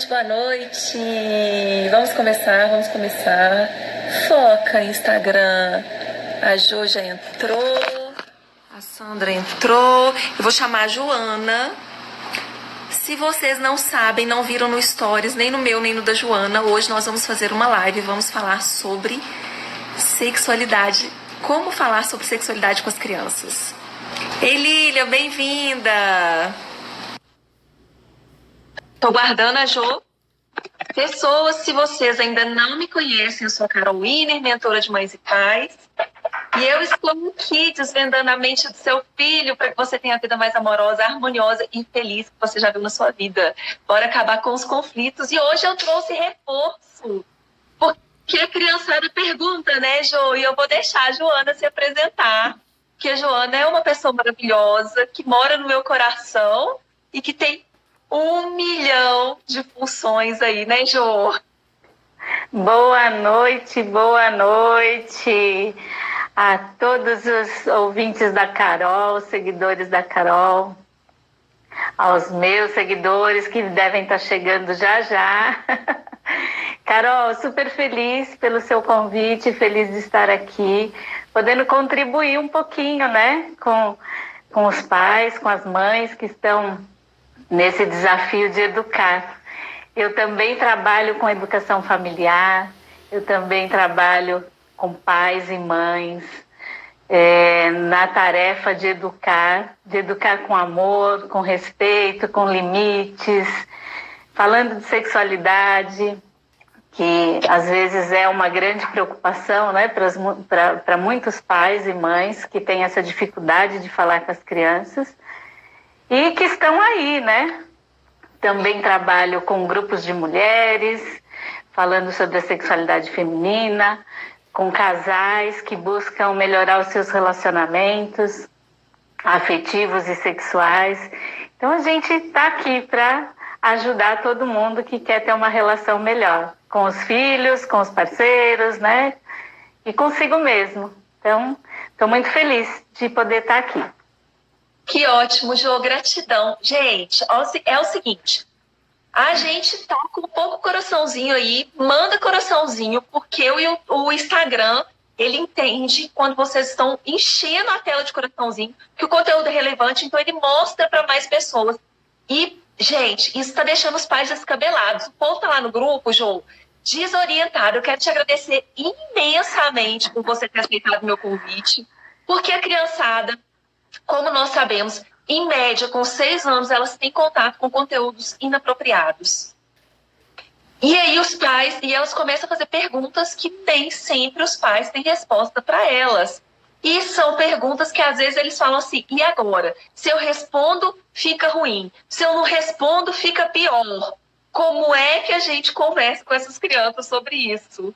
noite, boa noite. Vamos começar. Foca, Instagram. A Jo já entrou, a Sandra entrou. Eu vou chamar a Joana. Se vocês não sabem, não viram no Stories, nem no meu, nem no da Joana, hoje nós vamos fazer uma live, vamos falar sobre sexualidade. Como falar sobre sexualidade com as crianças. Ei, Lília, bem-vinda! Tô guardando a Jo. Pessoas, se vocês ainda não me conhecem, eu sou a Carol Winer, mentora de mães e pais. E eu estou aqui desvendando a mente do seu filho para que você tenha a vida mais amorosa, harmoniosa e feliz que você já viu na sua vida. Bora acabar com os conflitos. E hoje eu trouxe reforço. Porque a criançada pergunta, né, Jo? E eu vou deixar a Joana se apresentar. Porque a Joana é uma pessoa maravilhosa, que mora no meu coração e que tem 1 milhão de funções aí, né, Jo? Boa noite a todos os ouvintes da Carol, seguidores da Carol, aos meus seguidores que devem estar chegando já. Carol, super feliz pelo seu convite, feliz de estar aqui, podendo contribuir um pouquinho, né, com os pais, com as mães que estão nesse desafio de educar. Eu também trabalho com educação familiar, eu também trabalho com pais e mães, na tarefa de educar com amor, com respeito, com limites, falando de sexualidade, que às vezes é uma grande preocupação, né, para muitos pais e mães que têm essa dificuldade de falar com as crianças e que estão aí, né? Também trabalho com grupos de mulheres, falando sobre a sexualidade feminina, com casais que buscam melhorar os seus relacionamentos afetivos e sexuais. Então a gente está aqui para ajudar todo mundo que quer ter uma relação melhor com os filhos, com os parceiros, né? E consigo mesmo. Então, estou muito feliz de poder estar aqui. Que ótimo, Jo, gratidão. Gente, é o seguinte, a gente tá com um pouco coraçãozinho aí, manda coraçãozinho, porque o Instagram, ele entende quando vocês estão enchendo a tela de coraçãozinho, que o conteúdo é relevante, então ele mostra para mais pessoas. E, gente, isso tá deixando os pais descabelados. O povo tá lá no grupo, Jo, desorientado. Eu quero te agradecer imensamente por você ter aceitado o meu convite, porque a criançada, como nós sabemos, em média, com 6 anos, elas têm contato com conteúdos inapropriados. E aí os pais, e elas começam a fazer perguntas que nem sempre os pais têm resposta para elas. E são perguntas que às vezes eles falam assim, e agora? Se eu respondo, fica ruim. Se eu não respondo, fica pior. Como é que a gente conversa com essas crianças sobre isso?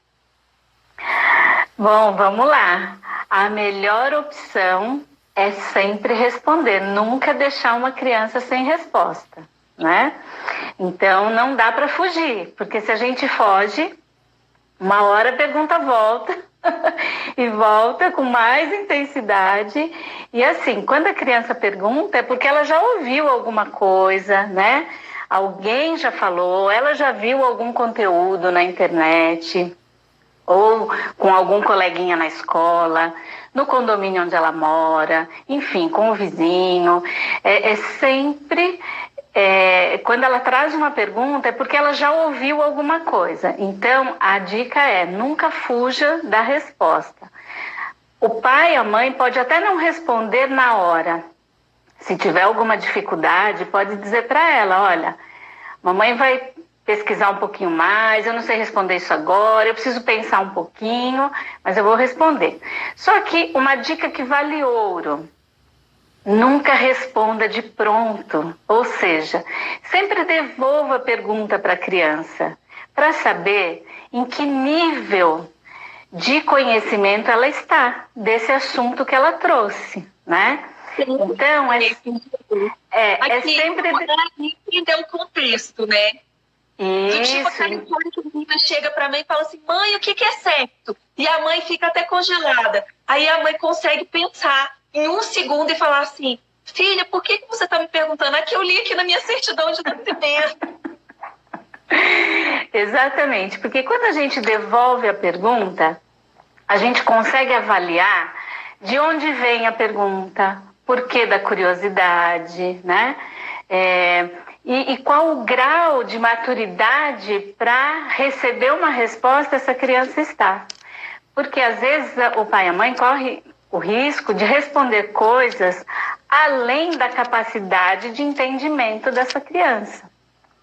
Bom, vamos lá. A melhor opção é sempre responder, nunca deixar uma criança sem resposta, né? Então não dá para fugir, porque se a gente foge, uma hora a pergunta volta e volta com mais intensidade. E assim, quando a criança pergunta é porque ela já ouviu alguma coisa, né? Alguém já falou, ela já viu algum conteúdo na internet, ou com algum coleguinha na escola, no condomínio onde ela mora, enfim, com o vizinho. Sempre, quando ela traz uma pergunta, é porque ela já ouviu alguma coisa. Então, a dica é, nunca fuja da resposta. O pai e a mãe pode até não responder na hora. Se tiver alguma dificuldade, pode dizer para ela, olha, mamãe vai pesquisar um pouquinho mais, eu não sei responder isso agora, eu preciso pensar um pouquinho, mas eu vou responder. Só que uma dica que vale ouro, nunca responda de pronto, ou seja, sempre devolva a pergunta para a criança, para saber em que nível de conhecimento ela está desse assunto que ela trouxe, né? Então, sempre entender o contexto, né? Do tipo aquela história que a menina chega pra mãe e fala assim, mãe, o que é sexo? E a mãe fica até congelada. Aí a mãe consegue pensar em 1 segundo e falar assim, filha, por que você tá me perguntando? Aqui eu li aqui na minha certidão de nascimento. Exatamente, porque quando a gente devolve a pergunta, a gente consegue avaliar de onde vem a pergunta, por que da curiosidade, né? E qual o grau de maturidade para receber uma resposta essa criança está. Porque às vezes o pai e a mãe correm o risco de responder coisas além da capacidade de entendimento dessa criança.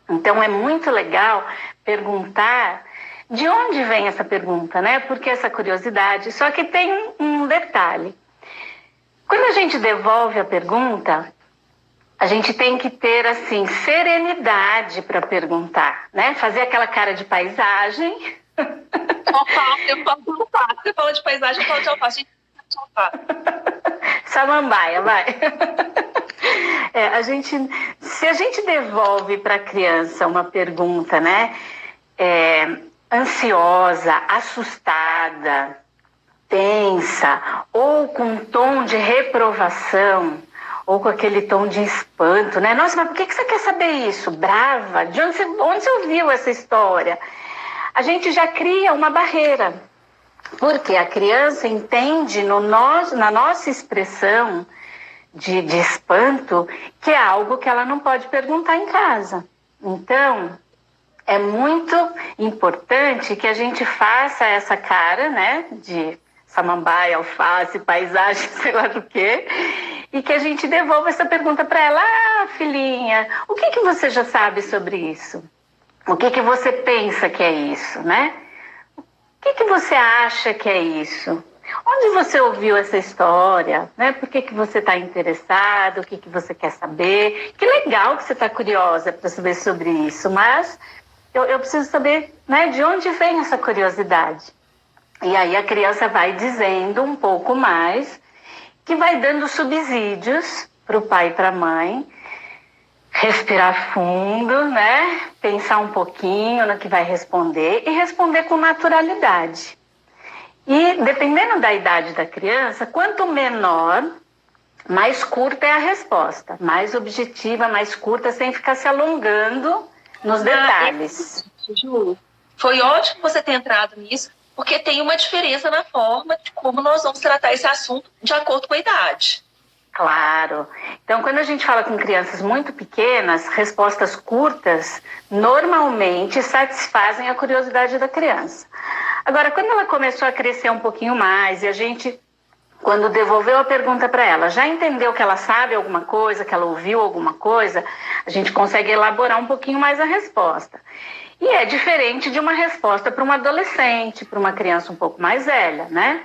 Então é muito legal perguntar de onde vem essa pergunta, né? Porque essa curiosidade. Só que tem um detalhe. Quando a gente devolve a pergunta, a gente tem que ter, assim, serenidade para perguntar, né? Fazer aquela cara de paisagem. Eu falo de alface. Você fala de paisagem, eu falo de alface. Gente, de alface. Samambaia, vai. Se a gente devolve para a criança uma pergunta, né? Ansiosa, assustada, tensa, ou com um tom de reprovação, ou com aquele tom de espanto, né? Nossa, mas por que você quer saber isso? Brava? De onde você ouviu essa história? A gente já cria uma barreira, porque a criança entende na nossa expressão de espanto que é algo que ela não pode perguntar em casa. Então, é muito importante que a gente faça essa cara, né, de samambaia, alface, paisagem, sei lá do quê, e que a gente devolva essa pergunta para ela. Ah, filhinha, o que você já sabe sobre isso? O que você pensa que é isso, né? O que você acha que é isso? Onde você ouviu essa história? Né? Por que você está interessado? O que você quer saber? Que legal que você está curiosa para saber sobre isso, mas eu preciso saber, né, de onde vem essa curiosidade. E aí a criança vai dizendo um pouco mais, que vai dando subsídios para o pai e para a mãe, respirar fundo, né? Pensar um pouquinho no que vai responder e responder com naturalidade. E dependendo da idade da criança, quanto menor, mais curta é a resposta, mais objetiva, mais curta, sem ficar se alongando nos detalhes. Ju, foi ótimo você ter entrado nisso, porque tem uma diferença na forma de como nós vamos tratar esse assunto de acordo com a idade. Claro. Então, quando a gente fala com crianças muito pequenas, respostas curtas normalmente satisfazem a curiosidade da criança. Agora, quando ela começou a crescer um pouquinho mais e a gente, quando devolveu a pergunta para ela, já entendeu que ela sabe alguma coisa, que ela ouviu alguma coisa, a gente consegue elaborar um pouquinho mais a resposta. E é diferente de uma resposta para um adolescente, para uma criança um pouco mais velha, né?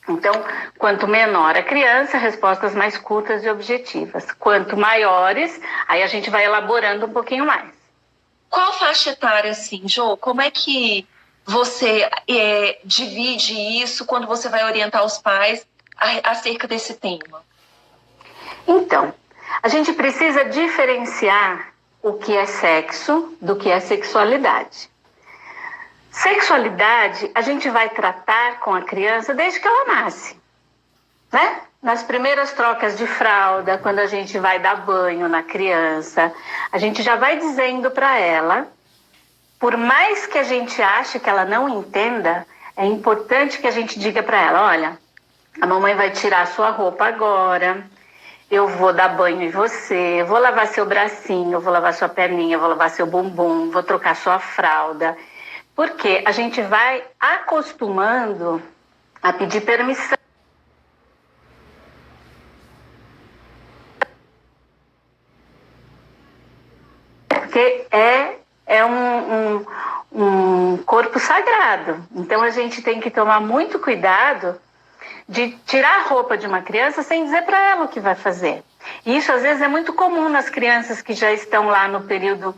Então, quanto menor a criança, respostas mais curtas e objetivas. Quanto maiores, aí a gente vai elaborando um pouquinho mais. Qual faixa etária, assim, Jo? Como é que você divide isso quando você vai orientar os pais acerca desse tema? Então, a gente precisa diferenciar o que é sexo do que é sexualidade. Sexualidade a gente vai tratar com a criança desde que ela nasce, né? Nas primeiras trocas de fralda, quando a gente vai dar banho na criança, a gente já vai dizendo para ela, por mais que a gente ache que ela não entenda, é importante que a gente diga para ela, olha, a mamãe vai tirar a sua roupa agora, eu vou dar banho em você, vou lavar seu bracinho, vou lavar sua perninha, vou lavar seu bumbum, vou trocar sua fralda. Porque a gente vai acostumando a pedir permissão. Porque é um corpo sagrado. Então a gente tem que tomar muito cuidado de tirar a roupa de uma criança sem dizer para ela o que vai fazer. E isso às vezes é muito comum nas crianças que já estão lá no período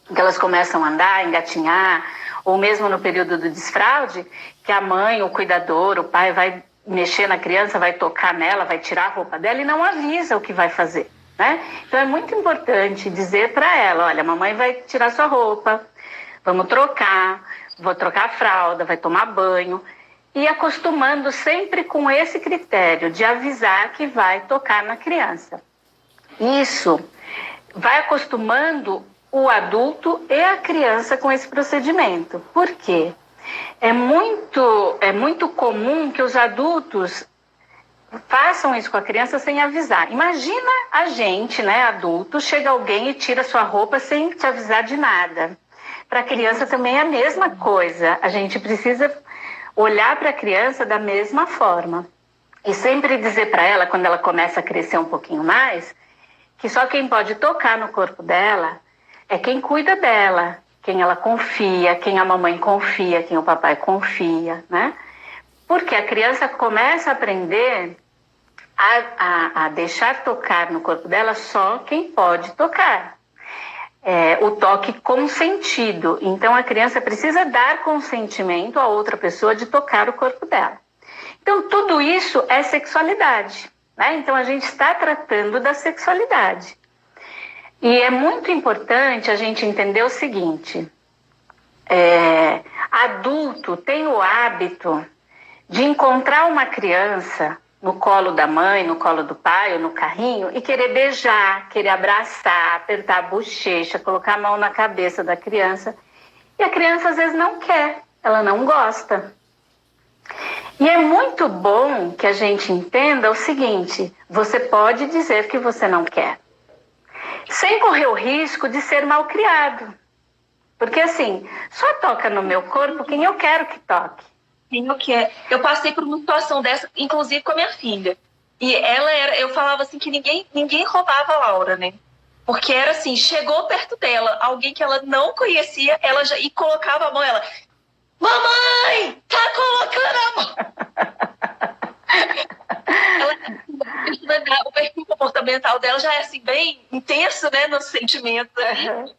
que elas começam a andar, engatinhar, ou mesmo no período do desfraude, que a mãe, o cuidador, o pai vai mexer na criança, vai tocar nela, vai tirar a roupa dela e não avisa o que vai fazer, né? Então é muito importante dizer para ela, olha, a mamãe vai tirar sua roupa, vamos trocar, vou trocar a fralda, vai tomar banho, e acostumando sempre com esse critério de avisar que vai tocar na criança. Isso vai acostumando o adulto e a criança com esse procedimento. Por quê? É muito comum que os adultos façam isso com a criança sem avisar. Imagina a gente, né, adulto, chega alguém e tira sua roupa sem te avisar de nada. Para a criança também é a mesma coisa. A gente precisa olhar para a criança da mesma forma. E sempre dizer para ela, quando ela começa a crescer um pouquinho mais, que só quem pode tocar no corpo dela é quem cuida dela, quem ela confia, quem a mamãe confia, quem o papai confia, né? Porque a criança começa a aprender a deixar tocar no corpo dela só quem pode tocar. O toque consentido. Então, a criança precisa dar consentimento a outra pessoa de tocar o corpo dela. Então, tudo isso é sexualidade, né? Então, a gente está tratando da sexualidade. E é muito importante a gente entender o seguinte: adulto tem o hábito de encontrar uma criança no colo da mãe, no colo do pai ou no carrinho e querer beijar, querer abraçar, apertar a bochecha, colocar a mão na cabeça da criança. E a criança às vezes não quer, ela não gosta. E é muito bom que a gente entenda o seguinte: você pode dizer que você não quer, sem correr o risco de ser malcriado. Porque assim, só toca no meu corpo quem eu quero que toque. Eu passei por uma situação dessa, inclusive com a minha filha. E eu falava assim que ninguém roubava a Laura, né? Porque era assim, chegou perto dela, alguém que ela não conhecia, e colocava a mão, ela, mamãe, tá colocando a mão. O perfil comportamental dela já é assim, bem intenso, né, nos sentimentos. Uhum.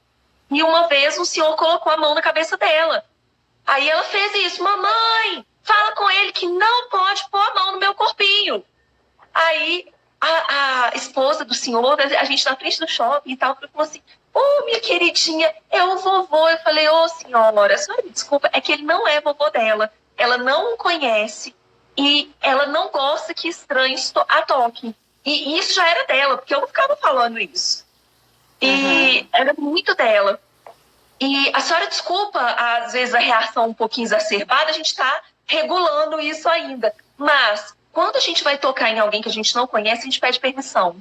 E uma vez o senhor colocou a mão na cabeça dela. Aí ela fez isso, mamãe, fala com ele que não pode pôr a mão no meu corpinho. Aí a esposa do senhor, a gente na frente do shopping e tal, falou assim, minha queridinha, é o vovô. Eu falei, senhora, a senhora me desculpa, é que ele não é vovô dela, ela não o conhece e ela não gosta que estranhos a toquem. E isso já era dela, porque eu não ficava falando isso. E era muito dela. E a senhora desculpa, às vezes, a reação um pouquinho exacerbada, a gente está regulando isso ainda. Mas, quando a gente vai tocar em alguém que a gente não conhece, a gente pede permissão.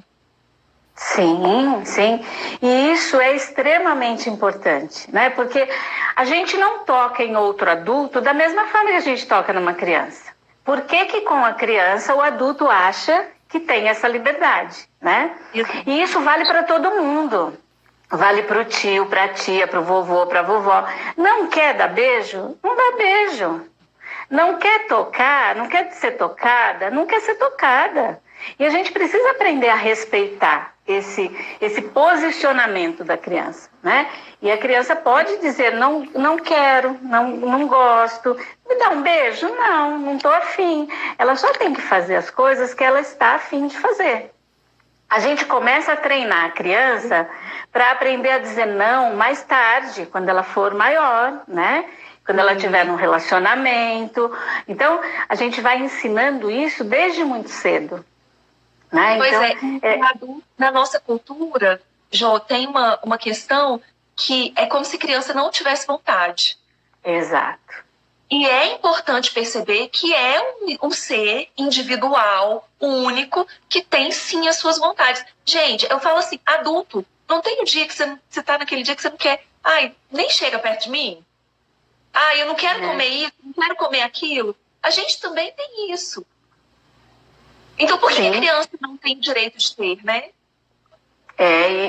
Sim, sim. E isso é extremamente importante, né? Porque a gente não toca em outro adulto da mesma forma que a gente toca numa criança. Por que com a criança o adulto acha que tem essa liberdade, né? E isso vale para todo mundo. Vale para o tio, para a tia, para o vovô, para a vovó. Não quer dar beijo? Não dá beijo. Não quer tocar? Não quer ser tocada? Não quer ser tocada. E a gente precisa aprender a respeitar esse posicionamento da criança, né? E a criança pode dizer, não quero, não gosto. Me dá um beijo? Não estou afim. Ela só tem que fazer as coisas que ela está afim de fazer. A gente começa a treinar a criança para aprender a dizer não mais tarde, quando ela for maior, né? Quando ela estiver num relacionamento. Então, a gente vai ensinando isso desde muito cedo. Né? Pois então, na nossa cultura, Jô, tem uma questão que é como se criança não tivesse vontade. Exato. E é importante perceber que é um ser individual, único, que tem sim as suas vontades. Gente, eu falo assim, adulto, não tem um dia que você tá naquele dia que você não quer, nem chega perto de mim. Eu não quero comer isso, não quero comer aquilo. A gente também tem isso. Então, por que a criança não tem direito de ter, né?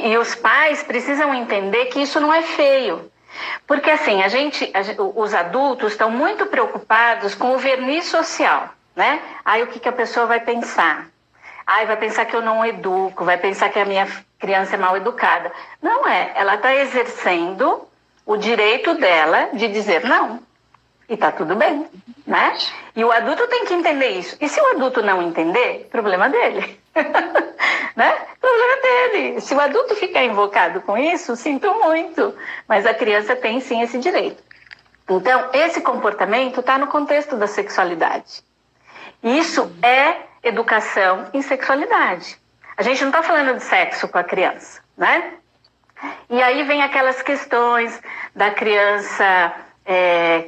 E os pais precisam entender que isso não é feio. Porque assim, os adultos estão muito preocupados com o verniz social, né? O que a pessoa vai pensar? Vai pensar que eu não educo, vai pensar que a minha criança é mal educada. Não é, ela está exercendo o direito dela de dizer não. E tá tudo bem, né? E o adulto tem que entender isso. E se o adulto não entender, problema dele. Né? Problema dele. Se o adulto ficar invocado com isso, sinto muito. Mas a criança tem sim esse direito. Então, esse comportamento está no contexto da sexualidade. Isso é educação em sexualidade. A gente não está falando de sexo com a criança, né? E aí vem aquelas questões da criança,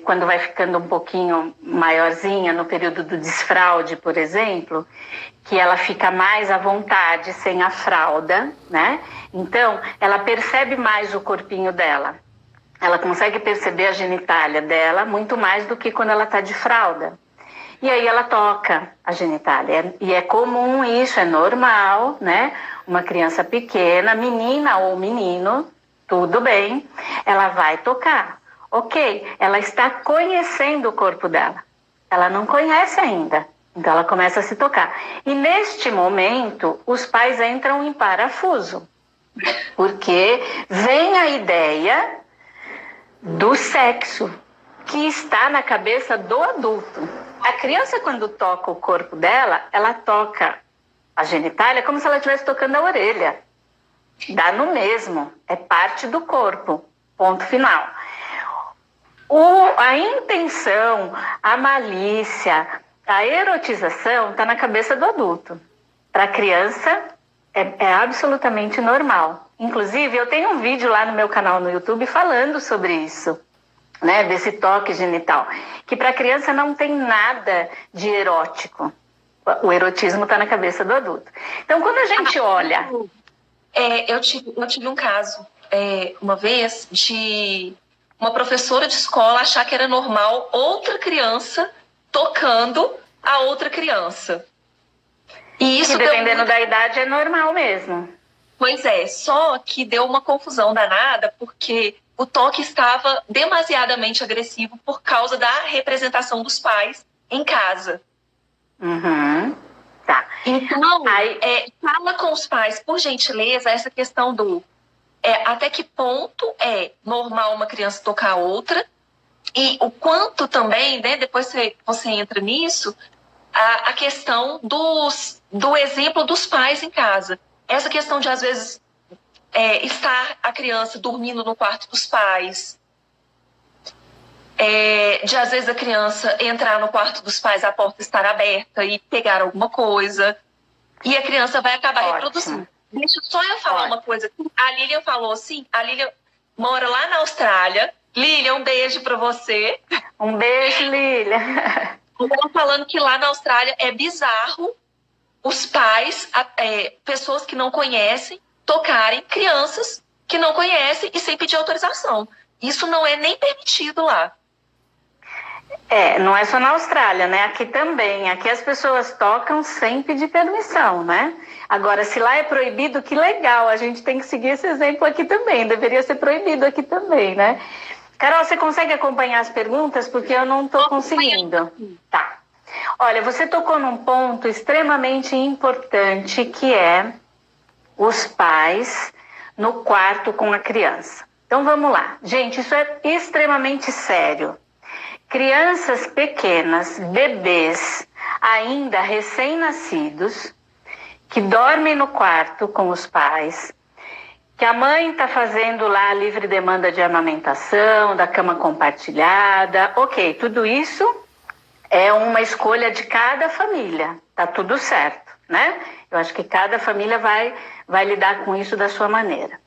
quando vai ficando um pouquinho maiorzinha, no período do desfraude, por exemplo, que ela fica mais à vontade sem a fralda, né? Então, ela percebe mais o corpinho dela. Ela consegue perceber a genitália dela muito mais do que quando ela está de fralda. E aí ela toca a genitália. E é comum isso, é normal, né? Uma criança pequena, menina ou menino, tudo bem, ela vai tocar. Ok, ela está conhecendo o corpo dela. Ela não conhece ainda. Então ela começa a se tocar. E neste momento, os pais entram em parafuso. Porque vem a ideia do sexo que está na cabeça do adulto. A criança, quando toca o corpo dela, ela toca a genitália como se ela estivesse tocando a orelha. Dá no mesmo, é parte do corpo, ponto final. A intenção, a malícia, a erotização está na cabeça do adulto. Para a criança é absolutamente normal. Inclusive, eu tenho um vídeo lá no meu canal no YouTube falando sobre isso, né, desse toque genital, que para a criança não tem nada de erótico. O erotismo está na cabeça do adulto. Então, quando a gente olha... Eu tive um caso, uma vez, de uma professora de escola achar que era normal outra criança tocando a outra criança. E isso que dependendo da idade é normal mesmo. Pois é, só que deu uma confusão danada, porque o toque estava demasiadamente agressivo por causa da representação dos pais em casa. Uhum. Tá. Então, fala com os pais, por gentileza, essa questão do até que ponto é normal uma criança tocar a outra, e o quanto também, né, depois você entra nisso, a questão do exemplo dos pais em casa. Essa questão de, às vezes, estar a criança dormindo no quarto dos pais, de, às vezes, a criança entrar no quarto dos pais, a porta estar aberta e pegar alguma coisa, e a criança vai acabar reproduzindo. Deixa só eu falar uma coisa. A Lilian falou assim, a Lilian mora lá na Austrália. Lilian, um beijo para você. Um beijo, Lilian. Ela falando que lá na Austrália é bizarro os pais, pessoas que não conhecem, tocarem crianças que não conhecem e sem pedir autorização. Isso não é nem permitido lá. Não é só na Austrália, né? Aqui também. Aqui as pessoas tocam sem pedir permissão, né? Agora, se lá é proibido, que legal. A gente tem que seguir esse exemplo aqui também. Deveria ser proibido aqui também, né? Carol, você consegue acompanhar as perguntas? Porque eu não estou conseguindo. Tá. Olha, você tocou num ponto extremamente importante, que é os pais no quarto com a criança. Então, vamos lá. Gente, isso é extremamente sério. Crianças pequenas, bebês, ainda recém-nascidos, que dormem no quarto com os pais, que a mãe está fazendo lá a livre demanda de amamentação, da cama compartilhada, ok, tudo isso é uma escolha de cada família, tá tudo certo, né? Eu acho que cada família vai lidar com isso da sua maneira.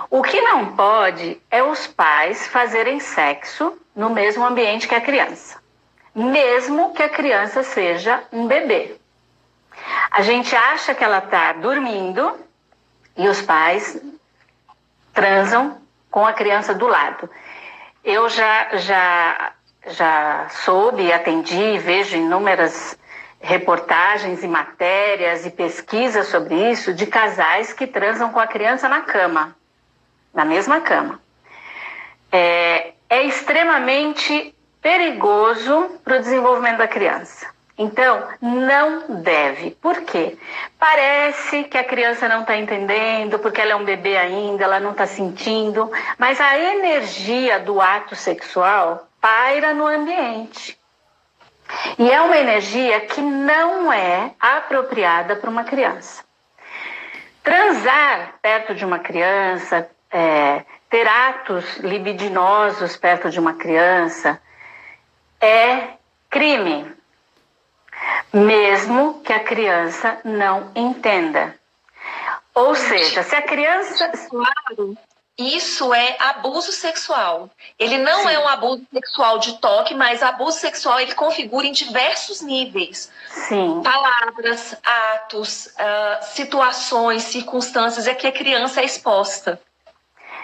O que não pode é os pais fazerem sexo no mesmo ambiente que a criança, mesmo que a criança seja um bebê. A gente acha que ela está dormindo e os pais transam com a criança do lado. Eu já soube, atendi, vejo inúmeras reportagens e matérias e pesquisas sobre isso, de casais que transam com a criança na cama, na mesma cama. É extremamente perigoso para o desenvolvimento da criança. Então, não deve. Por quê? Parece que a criança não está entendendo, porque ela é um bebê ainda, ela não está sentindo, mas a energia do ato sexual paira no ambiente. E é uma energia que não é apropriada para uma criança. Transar perto de uma criança, ter atos libidinosos perto de uma criança, é crime, mesmo que a criança não entenda. Ou seja, se a criança... Claro. isso é abuso sexual. Ele não Sim. é um abuso sexual de toque, mas abuso sexual ele configura em diversos níveis. Sim. Palavras, atos, situações, circunstâncias a que a criança é exposta.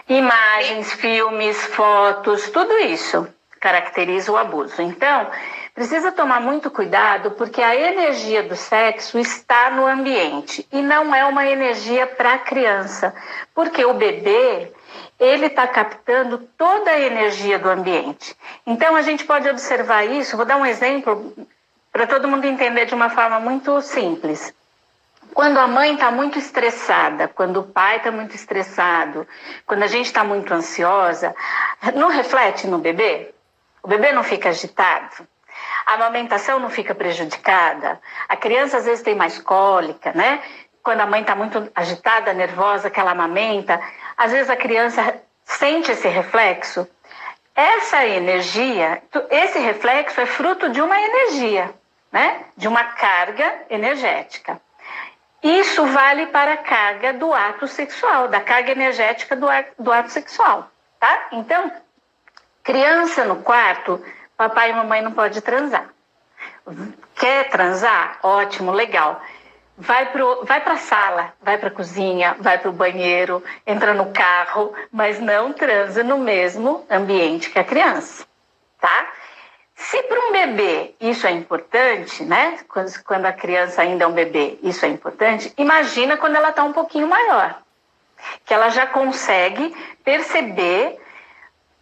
Imagens, filmes, fotos, tudo isso caracteriza o abuso. Então, precisa tomar muito cuidado porque a energia do sexo está no ambiente e não é uma energia para a criança, porque o bebê ele está captando toda a energia do ambiente. Então, a gente pode observar isso. Vou dar um exemplo para todo mundo entender de uma forma muito simples. Quando a mãe está muito estressada, quando o pai está muito estressado, quando a gente está muito ansiosa, não reflete no bebê? O bebê não fica agitado? A amamentação não fica prejudicada? A criança às vezes tem mais cólica, né? Quando a mãe está muito agitada, nervosa, que ela amamenta, às vezes a criança sente esse reflexo. Essa energia, esse reflexo é fruto de uma energia, né? De uma carga energética. Isso vale para a carga do ato sexual, da carga energética do ato sexual, tá? Então, criança no quarto, papai e mamãe não pode transar. Quer transar? Ótimo, legal. Vai para a sala, vai para a cozinha, vai para o banheiro, entra no carro, mas não transa no mesmo ambiente que a criança, tá? Se para um bebê isso é importante, né? Quando a criança ainda é um bebê, isso é importante, imagina quando ela está um pouquinho maior, que ela já consegue perceber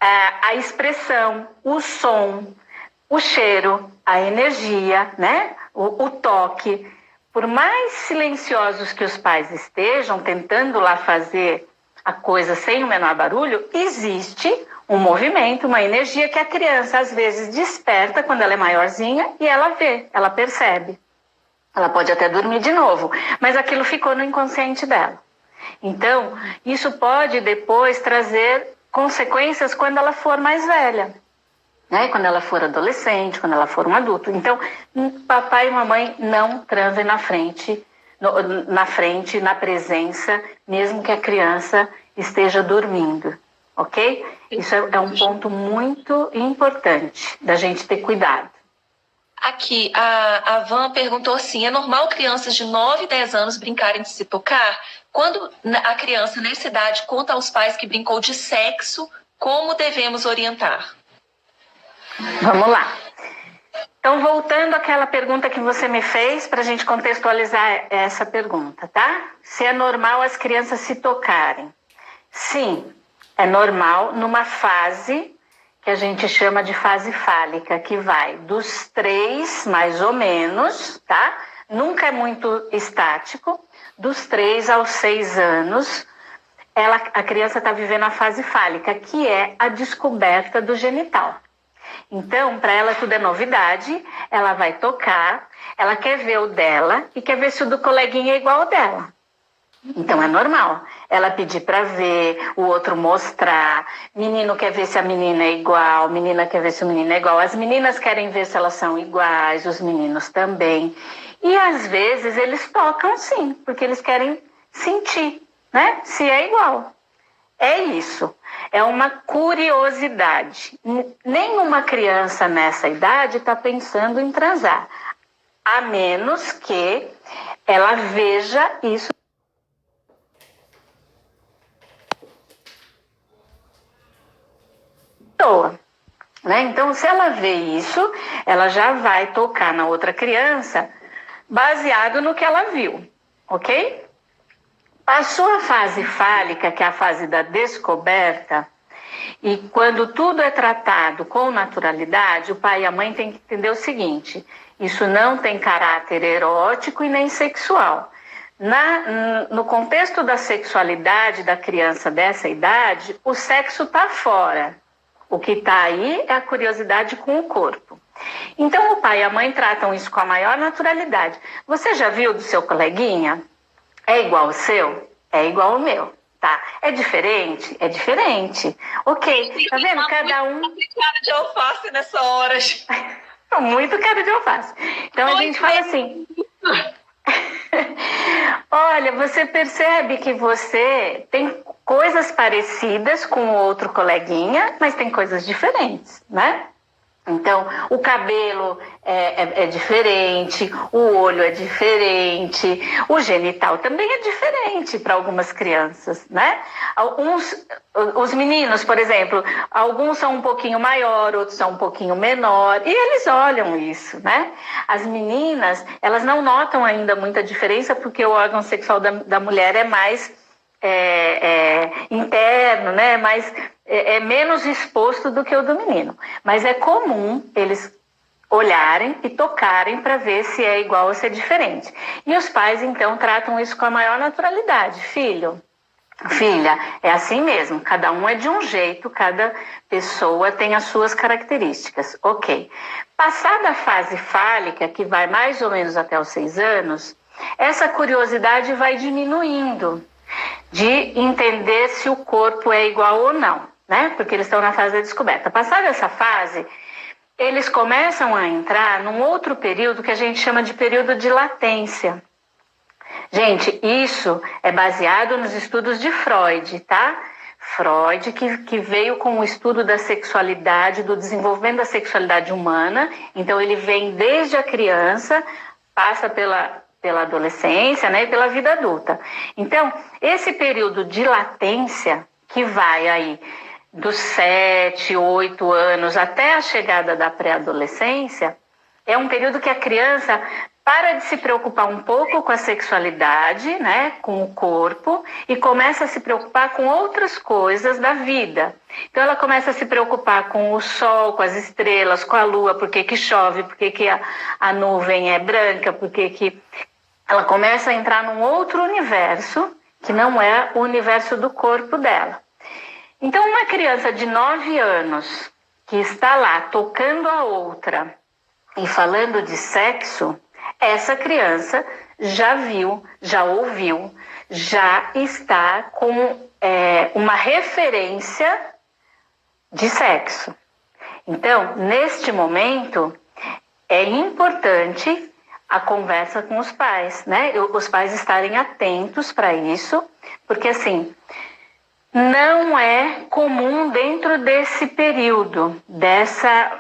a expressão, o som, o cheiro, a energia, né? O toque. Por mais silenciosos que os pais estejam, tentando lá fazer a coisa sem o menor barulho, existe um movimento, uma energia que a criança às vezes desperta quando ela é maiorzinha e ela vê, ela percebe. Ela pode até dormir de novo, mas aquilo ficou no inconsciente dela. Então, isso pode depois trazer consequências quando ela for mais velha, né? Quando ela for adolescente, quando ela for um adulto. Então, papai e mamãe não transem na frente, na presença, mesmo que a criança esteja dormindo. Ok? Isso é um ponto muito importante da gente ter cuidado. Aqui, a Van perguntou assim, é normal crianças de 9, 10 anos brincarem de se tocar? Quando a criança, nessa idade, conta aos pais que brincou de sexo, como devemos orientar? Vamos lá. Então, voltando àquela pergunta que você me fez, para a gente contextualizar essa pergunta, tá? Se é normal as crianças se tocarem. Sim, é normal numa fase que a gente chama de fase fálica, que vai dos 3, mais ou menos, tá? Nunca é muito estático, dos 3 aos 6 anos, a criança está vivendo a fase fálica, que é a descoberta do genital. Então, para ela tudo é novidade, ela vai tocar, ela quer ver o dela e quer ver se o do coleguinha é igual ao dela. Então é normal ela pedir para ver, o outro mostrar, menino quer ver se a menina é igual, menina quer ver se o menino é igual, as meninas querem ver se elas são iguais, os meninos também. E às vezes eles tocam sim, porque eles querem sentir, né? Se é igual. É isso, é uma curiosidade. Nenhuma criança nessa idade está pensando em transar, a menos que ela veja isso. Né? Então, se ela vê isso, ela já vai tocar na outra criança baseado no que ela viu, ok? Passou a fase fálica, que é a fase da descoberta, e quando tudo é tratado com naturalidade, o pai e a mãe têm que entender o seguinte: isso não tem caráter erótico e nem sexual. No contexto da sexualidade da criança dessa idade, o sexo está fora. O que está aí é a curiosidade com o corpo. Então, o pai e a mãe tratam isso com a maior naturalidade. Você já viu do seu coleguinha? É igual ao seu? É igual ao meu, tá? É diferente? É diferente. Ok, tá vendo? Cada um... cara de alface nessa hora. Muito cara de alface. Então, a gente fala assim... Olha, você percebe que você tem coisas parecidas com o outro coleguinha, mas tem coisas diferentes, né? Então, o cabelo é diferente, o olho é diferente, o genital também é diferente para algumas crianças, né? Os meninos, por exemplo, alguns são um pouquinho maior, outros são um pouquinho menor, e eles olham isso, né? As meninas, elas não notam ainda muita diferença porque o órgão sexual da mulher é mais interno, né? Mas é menos exposto do que o do menino. Mas é comum eles olharem e tocarem para ver se é igual ou se é diferente. E os pais, então, tratam isso com a maior naturalidade. Filho, filha, é assim mesmo. Cada um é de um jeito, cada pessoa tem as suas características. Ok. Passada a fase fálica, que vai mais ou menos até os 6 anos, essa curiosidade vai diminuindo de entender se o corpo é igual ou não, né? Porque eles estão na fase da descoberta. Passada essa fase, eles começam a entrar num outro período que a gente chama de período de latência. Gente, isso é baseado nos estudos de Freud, tá? Freud, que veio com o estudo da sexualidade, do desenvolvimento da sexualidade humana. Então, ele vem desde a criança, passa pela adolescência, né, e pela vida adulta. Então, esse período de latência, que vai aí dos 7, 8 anos até a chegada da pré-adolescência, é um período que a criança para de se preocupar um pouco com a sexualidade, né, com o corpo, e começa a se preocupar com outras coisas da vida. Então ela começa a se preocupar com o sol, com as estrelas, com a lua, por que chove, por que a nuvem é branca, por que ela começa a entrar num outro universo, que não é o universo do corpo dela. Então, uma criança de 9 anos que está lá tocando a outra e falando de sexo, essa criança já viu, já ouviu, já está com uma referência de sexo. Então, neste momento, é importante a conversa com os pais, né? Os pais estarem atentos para isso, porque assim, não é comum dentro desse período, dessa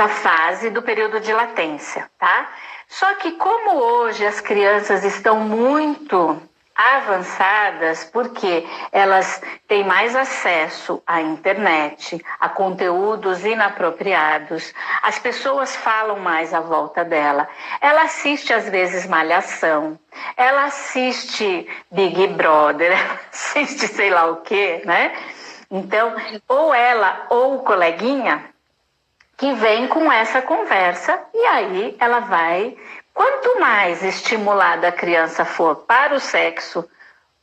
fase do período de latência, tá? Só que como hoje as crianças estão muito avançadas, porque elas têm mais acesso à internet, a conteúdos inapropriados, as pessoas falam mais à volta dela, ela assiste às vezes Malhação, ela assiste Big Brother, ela assiste sei lá o quê, né? Então, ou ela ou o coleguinha que vem com essa conversa e aí ela vai... Quanto mais estimulada a criança for para o sexo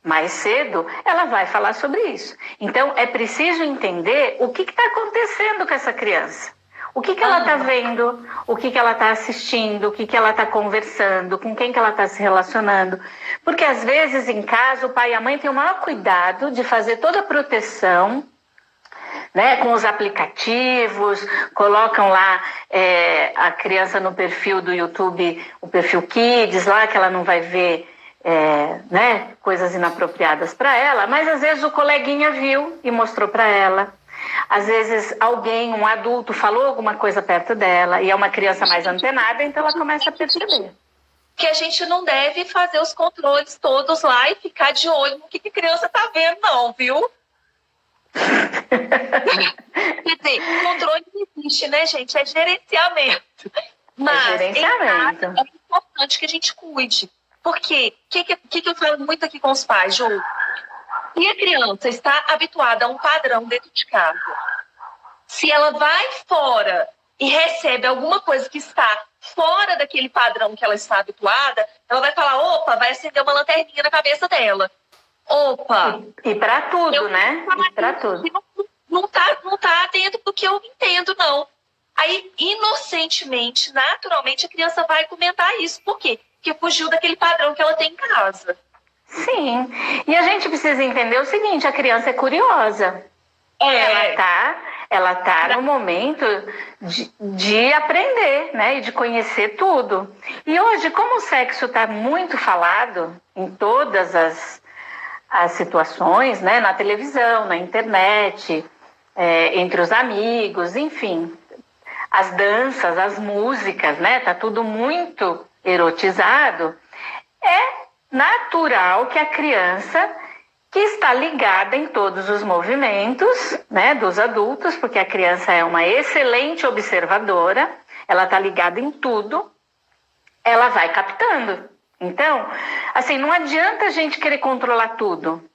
mais cedo, ela vai falar sobre isso. Então, é preciso entender o que está acontecendo com essa criança. O que ela está vendo, o que ela está assistindo, o que ela está conversando, com quem que ela está se relacionando. Porque, às vezes, em casa, o pai e a mãe têm o maior cuidado de fazer toda a proteção, né, com os aplicativos, colocam lá a criança no perfil do YouTube, o perfil Kids, lá que ela não vai ver né, coisas inapropriadas para ela, mas às vezes o coleguinha viu e mostrou para ela. Às vezes alguém, um adulto, falou alguma coisa perto dela e é uma criança mais antenada, então ela começa a perceber. Que a gente não deve fazer os controles todos lá e ficar de olho no que a criança tá vendo, não, viu? Quer dizer, controle não existe, né, gente? É gerenciamento. Mas gerenciamento. É importante que a gente cuide. Porque o que eu falo muito aqui com os pais, Ju? Se a criança está habituada a um padrão dentro de casa, se ela vai fora e recebe alguma coisa que está fora daquele padrão que ela está habituada, ela vai falar, opa, vai acender uma lanterninha na cabeça dela. Opa! E para tudo, né? E para tudo. Não tá dentro do que eu entendo, não. Aí, inocentemente, naturalmente, a criança vai comentar isso. Por quê? Porque fugiu daquele padrão que ela tem em casa. Sim. E a gente precisa entender o seguinte, a criança é curiosa. Ela tá no momento de aprender, né? E de conhecer tudo. E hoje, como o sexo está muito falado em todas as situações, né, na televisão, na internet, entre os amigos, enfim, as danças, as músicas, né, tá tudo muito erotizado. É natural que a criança, que está ligada em todos os movimentos, né, dos adultos, porque a criança é uma excelente observadora, ela está ligada em tudo, ela vai captando. Então, assim, não adianta a gente querer controlar tudo.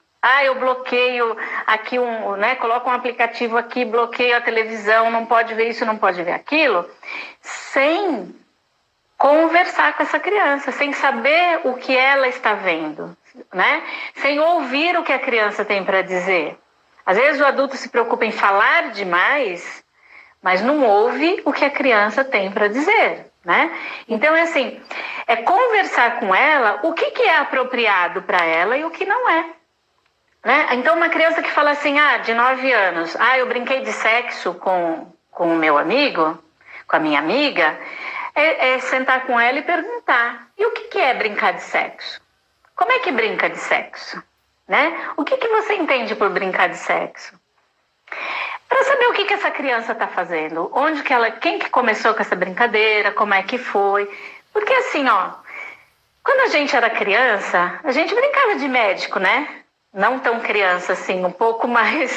Eu bloqueio aqui coloco um aplicativo aqui, bloqueio a televisão, não pode ver isso, não pode ver aquilo, sem conversar com essa criança, sem saber o que ela está vendo, né? Sem ouvir o que a criança tem para dizer. Às vezes o adulto se preocupa em falar demais, mas não ouve o que a criança tem para dizer, né? Então, assim, é conversar com ela o que é apropriado para ela e o que não é. Né? Então, uma criança que fala assim, de 9 anos, eu brinquei de sexo com o meu amigo, com a minha amiga, é sentar com ela e perguntar, e o que é brincar de sexo? Como é que brinca de sexo? Né? O que você entende por brincar de sexo? Para saber o que essa criança está fazendo, quem que começou com essa brincadeira, como é que foi. Porque assim, quando a gente era criança, a gente brincava de médico, né? Não tão criança assim, um pouco mais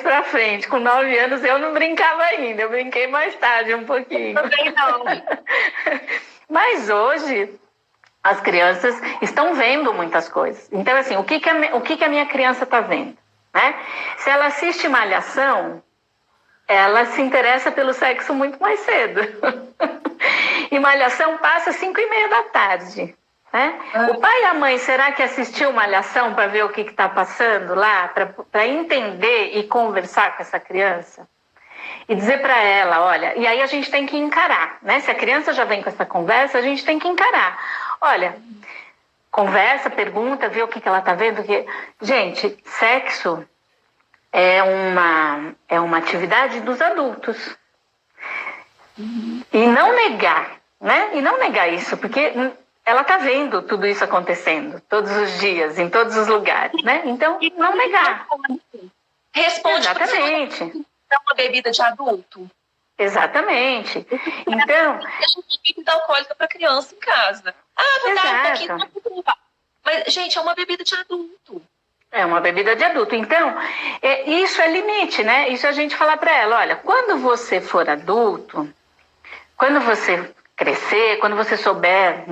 para frente. Com 9 anos eu não brincava ainda, eu brinquei mais tarde um pouquinho. Também não. Mas hoje as crianças estão vendo muitas coisas. Então, assim, o que a minha criança está vendo? Né? Se ela assiste Malhação, ela se interessa pelo sexo muito mais cedo. E Malhação passa às 5:30 da tarde. Né? O pai e a mãe, será que assistiu Malhação para ver o que está passando lá? Para entender e conversar com essa criança? E dizer para ela, olha, e aí a gente tem que encarar, né? Se a criança já vem com essa conversa, a gente tem que encarar. Olha, conversa, pergunta, vê o que ela está vendo. Gente, sexo é uma atividade dos adultos. E não negar, né? E não negar isso, porque ela está vendo tudo isso acontecendo, todos os dias, em todos os lugares, né? Então, não negar. Responde. Exatamente. É uma bebida de adulto? Exatamente. Então... A gente bebida alcoólica para criança em casa. Vou dar um pouquinho. Mas, gente, é uma bebida de adulto. É uma bebida de adulto. Então, isso é limite, né? Isso a gente falar para ela, olha, quando você for adulto, quando você crescer, quando você souber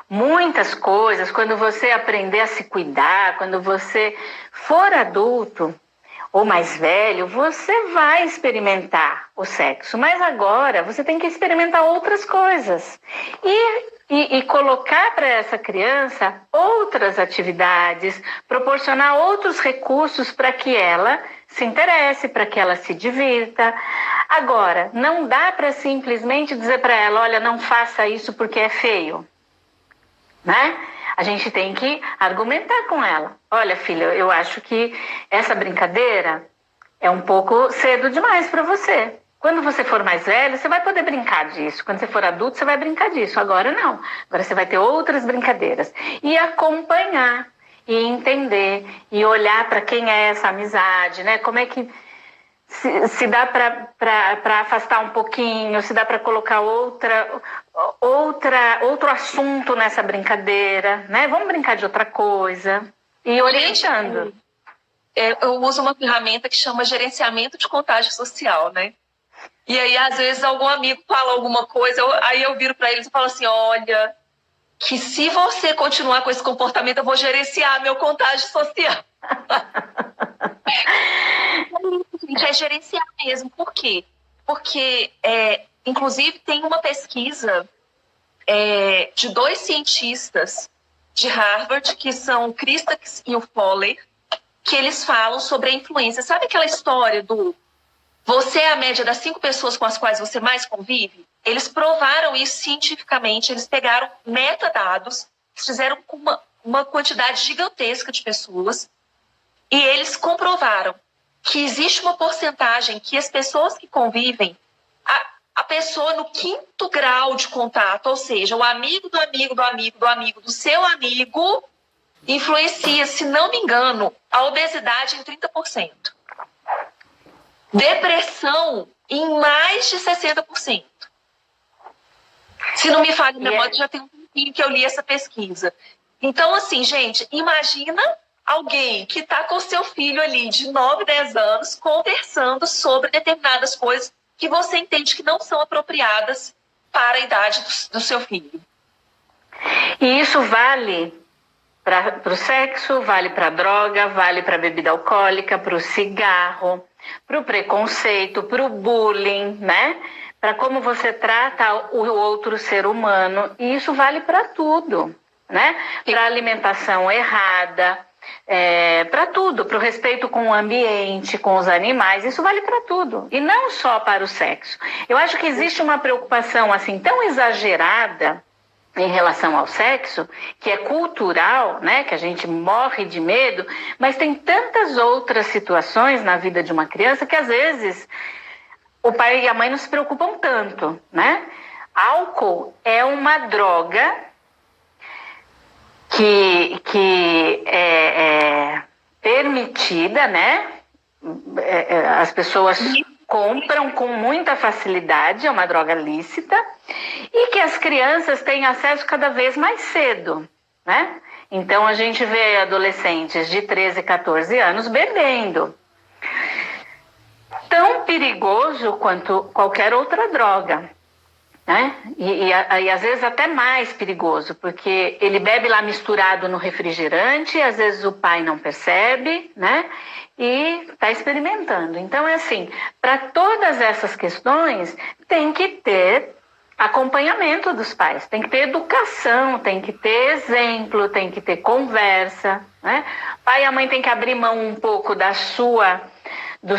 muitas coisas, quando você aprender a se cuidar, quando você for adulto ou mais velho, você vai experimentar o sexo. Mas agora você tem que experimentar outras coisas. E colocar para essa criança outras atividades, proporcionar outros recursos para que ela se interesse, para que ela se divirta. Agora, não dá para simplesmente dizer para ela, olha, não faça isso porque é feio. Né? A gente tem que argumentar com ela. Olha, filha, eu acho que essa brincadeira é um pouco cedo demais para você. Quando você for mais velho, você vai poder brincar disso. Quando você for adulto, você vai brincar disso. Agora não. Agora você vai ter outras brincadeiras. E acompanhar, e entender, e olhar para quem é essa amizade, né? Como é que se dá para afastar um pouquinho, se dá para colocar outro assunto nessa brincadeira, né? Vamos brincar de outra coisa. E orientando. Eu uso uma ferramenta que chama gerenciamento de contágio social, né? E aí, às vezes, algum amigo fala alguma coisa, aí eu viro para eles e falo assim, olha, que se você continuar com esse comportamento, eu vou gerenciar meu contágio social. É gerenciar mesmo. Por quê? Porque, inclusive, tem uma pesquisa de 2 cientistas de Harvard, que são o Christakis e o Fowler, que eles falam sobre a influência. Sabe aquela história do você é a média das 5 pessoas com as quais você mais convive? Eles provaram isso cientificamente, eles pegaram metadados, fizeram com uma quantidade gigantesca de pessoas, e eles comprovaram que existe uma porcentagem que as pessoas que convivem, a pessoa no 5º grau de contato, ou seja, o amigo do amigo do amigo do amigo do seu amigo, influencia, se não me engano, a obesidade em 30%. Depressão em mais de 60%. Se não me falha a memória, já tem um tempinho que eu li essa pesquisa. Então, assim, gente, imagina alguém que está com seu filho ali de 9, 10 anos conversando sobre determinadas coisas que você entende que não são apropriadas para a idade do seu filho. E isso vale para o sexo, vale para a droga, vale para a bebida alcoólica, para o cigarro, para o preconceito, para o bullying, né? Para como você trata o outro ser humano. E isso vale para tudo, né? Para a alimentação errada, para tudo, para o respeito com o ambiente, com os animais, isso vale para tudo. E não só para o sexo. Eu acho que existe uma preocupação assim tão exagerada em relação ao sexo, que é cultural, né, que a gente morre de medo, mas tem tantas outras situações na vida de uma criança que às vezes o pai e a mãe não se preocupam tanto, né? Álcool é uma droga que é permitida, né? As pessoas compram com muita facilidade, é uma droga lícita, e que as crianças têm acesso cada vez mais cedo, né? Então a gente vê adolescentes de 13, 14 anos bebendo. Tão perigoso quanto qualquer outra droga, né? E às vezes até mais perigoso, porque ele bebe lá misturado no refrigerante, às vezes o pai não percebe, né? E está experimentando. Então é assim, para todas essas questões tem que ter acompanhamento dos pais, tem que ter educação, tem que ter exemplo, tem que ter conversa, né? Pai e a mãe tem que abrir mão um pouco do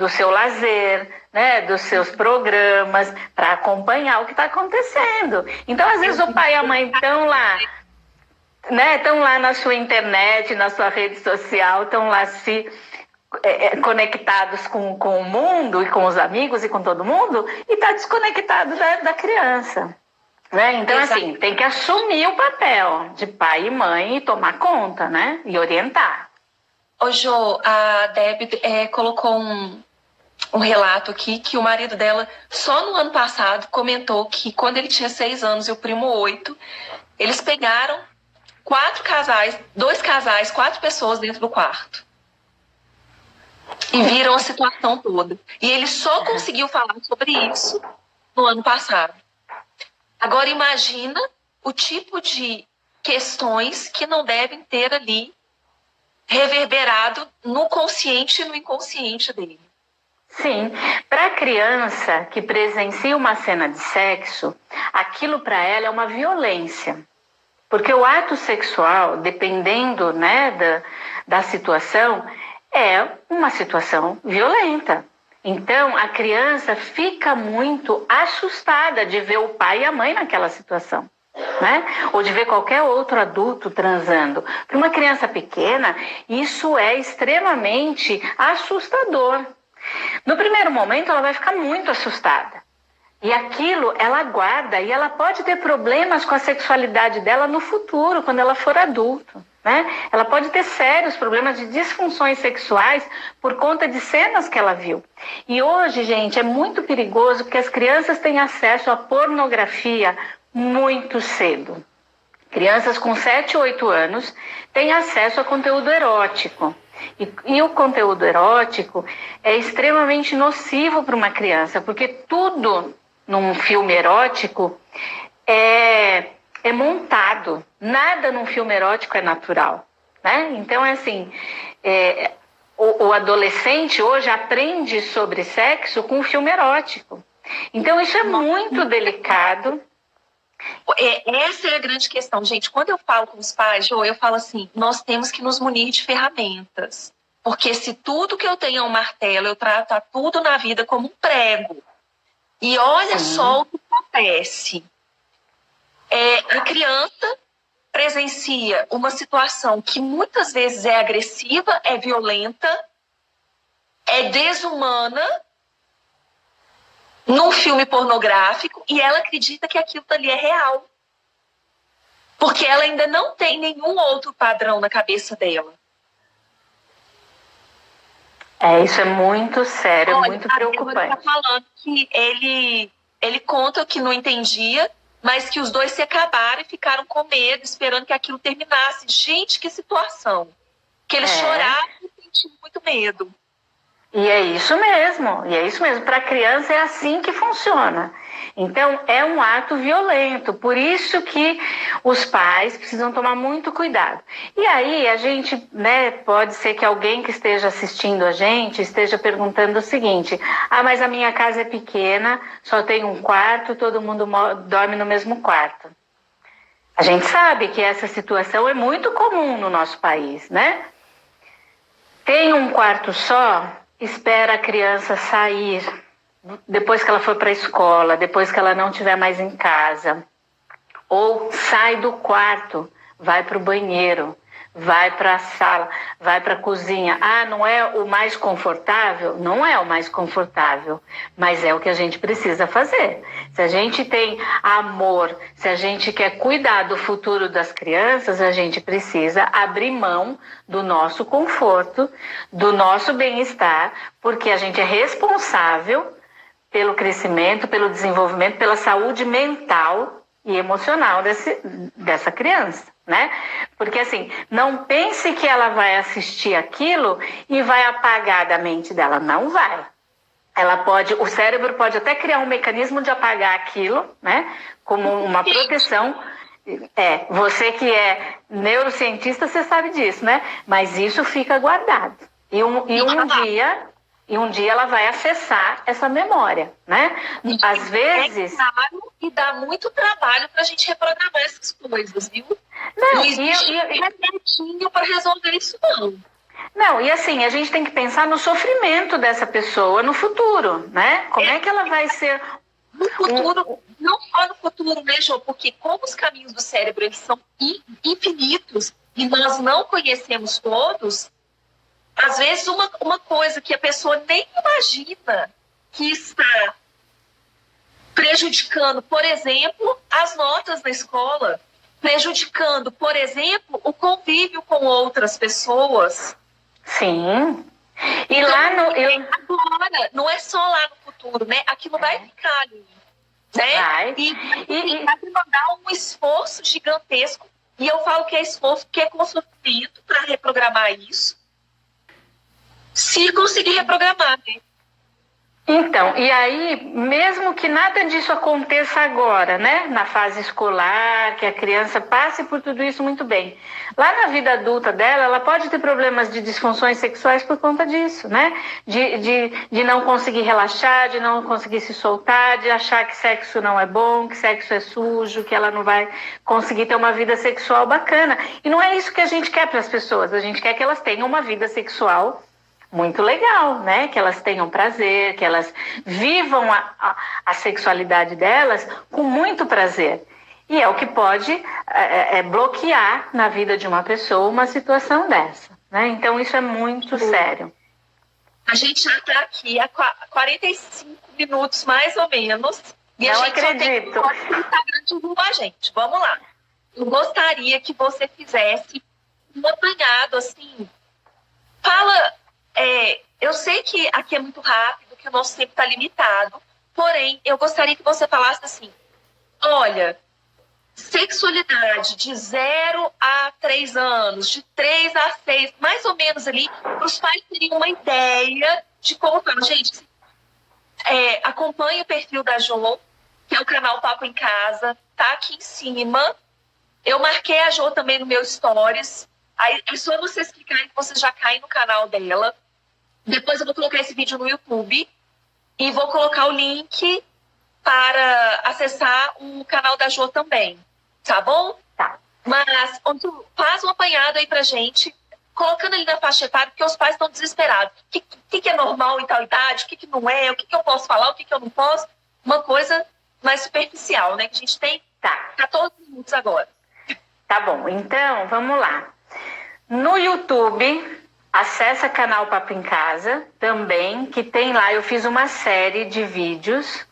seu lazer, né, dos seus programas, para acompanhar o que está acontecendo. Então, às vezes, o pai e a mãe estão lá, né, estão lá na sua internet, na sua rede social, estão lá conectados com o mundo e com os amigos e com todo mundo, e está desconectado da criança. Né? Então, assim, tem que assumir o papel de pai e mãe e tomar conta, né, e orientar. Ô, Jô, a Deb colocou um relato aqui que o marido dela, só no ano passado, comentou que quando ele tinha 6 anos e o primo 8, eles pegaram 2 casais, 4 pessoas dentro do quarto. E viram a situação toda. E ele só conseguiu falar sobre isso no ano passado. Agora imagina o tipo de questões que não devem ter ali reverberado no consciente e no inconsciente dele. Sim, para a criança que presencia uma cena de sexo, aquilo para ela é uma violência. Porque o ato sexual, dependendo, né, da situação, é uma situação violenta. Então, a criança fica muito assustada de ver o pai e a mãe naquela situação, né? Ou de ver qualquer outro adulto transando. Para uma criança pequena, isso é extremamente assustador. No primeiro momento, ela vai ficar muito assustada. E aquilo ela guarda e ela pode ter problemas com a sexualidade dela no futuro, quando ela for adulto, né? Ela pode ter sérios problemas de disfunções sexuais por conta de cenas que ela viu. E hoje, gente, é muito perigoso porque as crianças têm acesso à pornografia muito cedo. Crianças com 7, 8 anos têm acesso a conteúdo erótico. E o conteúdo erótico é extremamente nocivo para uma criança, porque tudo num filme erótico é montado. Nada num filme erótico é natural, né? Então, é assim, o adolescente hoje aprende sobre sexo com um filme erótico. Então, isso é muito delicado. Essa é a grande questão, gente. Quando eu falo com os pais, eu falo assim, nós temos que nos munir de ferramentas. Porque se tudo que eu tenho é um martelo, eu trato tudo na vida como um prego. E olha só o que acontece. A criança presencia uma situação que muitas vezes é agressiva, é violenta, é desumana, num filme pornográfico, e ela acredita que aquilo ali é real. Porque ela ainda não tem nenhum outro padrão na cabeça dela. Isso é muito sério, Olha, muito a preocupante. Débora tá falando que ele conta que não entendia, mas que os dois se acabaram e ficaram com medo, esperando que aquilo terminasse. Gente, que situação! Que eles choravam e sentiam muito medo. E é isso mesmo, Para a criança é assim que funciona. Então, é um ato violento, por isso que os pais precisam tomar muito cuidado. E aí, a gente, né, pode ser que alguém que esteja assistindo a gente esteja perguntando o seguinte: mas a minha casa é pequena, só tem um quarto, todo mundo dorme no mesmo quarto. A gente sabe que essa situação é muito comum no nosso país, né? Tem um quarto só, espera a criança sair, depois que ela for para a escola, depois que ela não estiver mais em casa. Ou sai do quarto, vai para o banheiro, vai para a sala, vai para a cozinha. Não é o mais confortável? Não é o mais confortável, mas é o que a gente precisa fazer. Se a gente tem amor, se a gente quer cuidar do futuro das crianças, a gente precisa abrir mão do nosso conforto, do nosso bem-estar, porque a gente é responsável pelo crescimento, pelo desenvolvimento, pela saúde mental e emocional dessa criança, né? Porque assim, não pense que ela vai assistir aquilo e vai apagar da mente dela, não vai. O cérebro pode até criar um mecanismo de apagar aquilo, né? Como uma proteção. Você que é neurocientista, você sabe disso, né? Mas isso fica guardado. E um dia ela vai acessar essa memória, né? Às vezes... É claro, e dá muito trabalho para a gente reprogramar essas coisas, viu? Não existe remédio para resolver isso, não. Não, e assim, a gente tem que pensar no sofrimento dessa pessoa no futuro, né? Como é que ela vai ser... No futuro, não só no futuro, né, Jô? Porque como os caminhos do cérebro eles são infinitos e nós não conhecemos todos, às vezes uma coisa que a pessoa nem imagina que está prejudicando, por exemplo, as notas na escola, prejudicando, por exemplo, o convívio com outras pessoas. Sim. E então, lá no... agora, não é só lá no futuro, né? Aquilo vai ficar ali. Né? E vai demandar um esforço gigantesco. E eu falo que é esforço porque é com sofrimento para reprogramar isso. Se conseguir reprogramar, né? Então, e aí, mesmo que nada disso aconteça agora, né? Na fase escolar, que a criança passe por tudo isso muito bem. Lá na vida adulta dela, ela pode ter problemas de disfunções sexuais por conta disso, né? De não conseguir relaxar, de não conseguir se soltar, de achar que sexo não é bom, que sexo é sujo, que ela não vai conseguir ter uma vida sexual bacana. E não é isso que a gente quer para as pessoas. A gente quer que elas tenham uma vida sexual muito legal, né? Que elas tenham prazer, que elas vivam a sexualidade delas com muito prazer. E é o que pode bloquear na vida de uma pessoa uma situação dessa, né? Então isso é muito sério. A gente já está aqui há 45 minutos, mais ou menos. E não a gente acredito. Só tem que Instagram divulgar a gente. Vamos lá. Eu gostaria que você fizesse um apanhado, assim. Fala... eu sei que aqui é muito rápido, que o nosso tempo está limitado, porém, eu gostaria que você falasse assim, olha, sexualidade de 0 a 3 anos, de 3 a 6, mais ou menos ali, para os pais terem uma ideia de como fala. Gente, acompanhe o perfil da Jo, que é o canal Papo em Casa, tá aqui em cima. Eu marquei a Jo também no meu stories. Aí é só vocês clicarem que vocês já caem no canal dela. Depois eu vou colocar esse vídeo no YouTube e vou colocar o link para acessar o canal da Jo também, tá bom? Tá. Mas faz um apanhado aí pra gente, colocando ali na faixa etária, porque os pais estão desesperados. O que é normal em tal idade? O que não é? O que eu posso falar? O que eu não posso? Uma coisa mais superficial, né? Que a gente tem 14 minutos agora. Tá bom, então vamos lá. No YouTube, acessa canal Papo em Casa também, que tem lá, eu fiz uma série de vídeos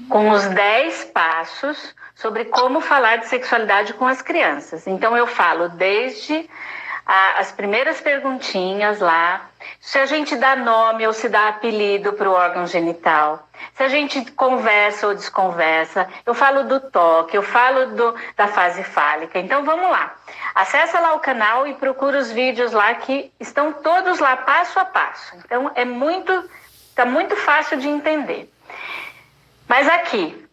com os 10 passos sobre como falar de sexualidade com as crianças. Então, eu falo desde as primeiras perguntinhas lá, se a gente dá nome ou se dá apelido para o órgão genital, se a gente conversa ou desconversa, eu falo do toque, eu falo da fase fálica. Então, vamos lá. Acessa lá o canal e procura os vídeos lá que estão todos lá, passo a passo. Então, tá muito fácil de entender. Mas aqui,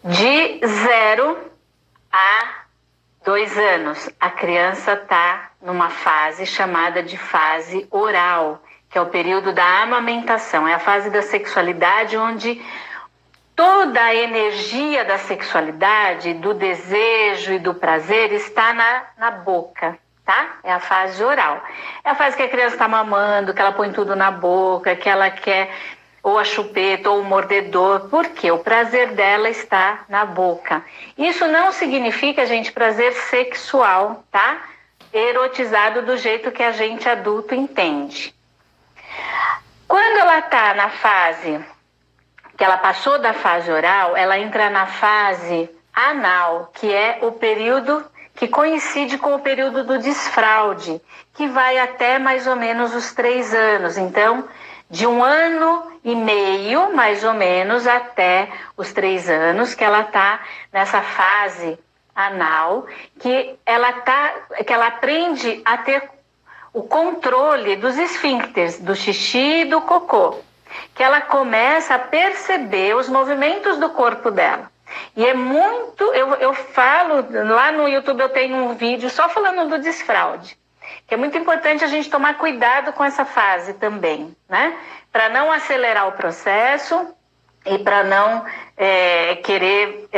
de 0 a 2 anos, a criança está numa fase chamada de fase oral, que é o período da amamentação. É a fase da sexualidade onde toda a energia da sexualidade, do desejo e do prazer está na boca, tá? É a fase oral. É a fase que a criança está mamando, que ela põe tudo na boca, que ela quer ou a chupeta, ou o mordedor, porque o prazer dela está na boca. Isso não significa, gente, prazer sexual, tá? Erotizado do jeito que a gente adulto entende. Quando ela está na fase, que ela passou da fase oral, ela entra na fase anal, que é o período que coincide com o período do desfraude, que vai até mais ou menos os 3 anos. Então, de 1 ano e meio, mais ou menos, até os 3 anos, que ela está nessa fase anal, que ela aprende a ter o controle dos esfíncteres, do xixi e do cocô, que ela começa a perceber os movimentos do corpo dela. E é muito, eu falo, lá no YouTube eu tenho um vídeo só falando do desfraude, que é muito importante a gente tomar cuidado com essa fase também, né? Para não acelerar o processo e para não querer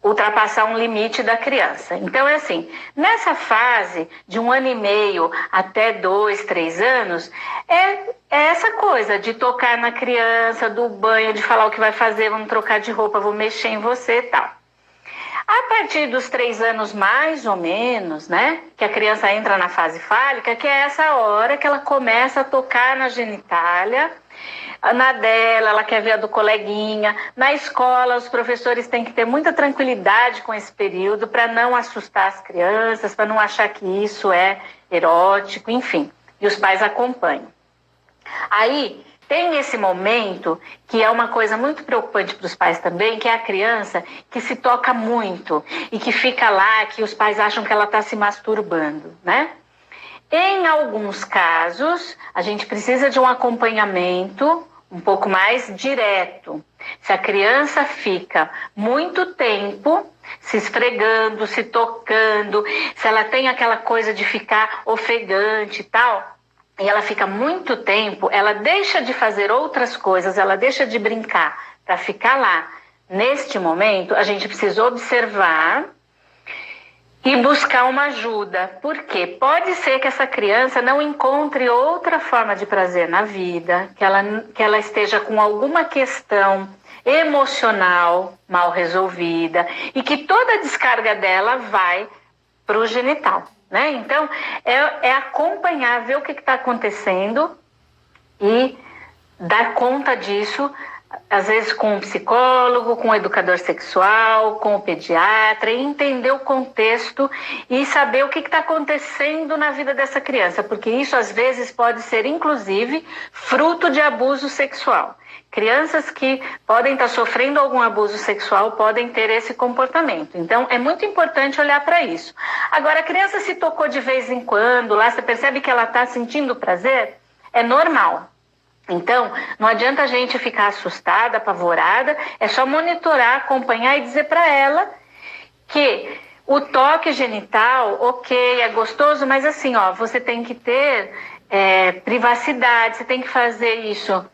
ultrapassar um limite da criança. Então, é assim, nessa fase de 1 ano e meio até 2, 3 anos, é essa coisa de tocar na criança, do banho, de falar o que vai fazer, vamos trocar de roupa, vou mexer em você e tal. A partir dos 3 anos, mais ou menos, né, que a criança entra na fase fálica, que é essa hora que ela começa a tocar na genitália, na dela, ela quer ver a do coleguinha. Na escola, os professores têm que ter muita tranquilidade com esse período para não assustar as crianças, para não achar que isso é erótico, enfim. E os pais acompanham. Aí, tem esse momento que é uma coisa muito preocupante para os pais também, que é a criança que se toca muito e que fica lá, que os pais acham que ela está se masturbando, né? Em alguns casos, a gente precisa de um acompanhamento um pouco mais direto. Se a criança fica muito tempo se esfregando, se tocando, se ela tem aquela coisa de ficar ofegante e tal, e ela fica muito tempo, ela deixa de fazer outras coisas, ela deixa de brincar para ficar lá. Neste momento, a gente precisa observar e buscar uma ajuda. Por quê? Pode ser que essa criança não encontre outra forma de prazer na vida, que ela esteja com alguma questão emocional mal resolvida e que toda a descarga dela vai para o genital. Né? Então, é acompanhar, ver o que está acontecendo e dar conta disso, às vezes com um psicólogo, com um educador sexual, com o pediatra, e entender o contexto e saber o que está acontecendo na vida dessa criança, porque isso às vezes pode ser, inclusive, fruto de abuso sexual. Crianças que podem estar sofrendo algum abuso sexual podem ter esse comportamento. Então, é muito importante olhar para isso. Agora, a criança se tocou de vez em quando, lá você percebe que ela está sentindo prazer, é normal. Então, não adianta a gente ficar assustada, apavorada, é só monitorar, acompanhar e dizer para ela que o toque genital, ok, é gostoso, mas assim, ó, você tem que ter privacidade, você tem que fazer isso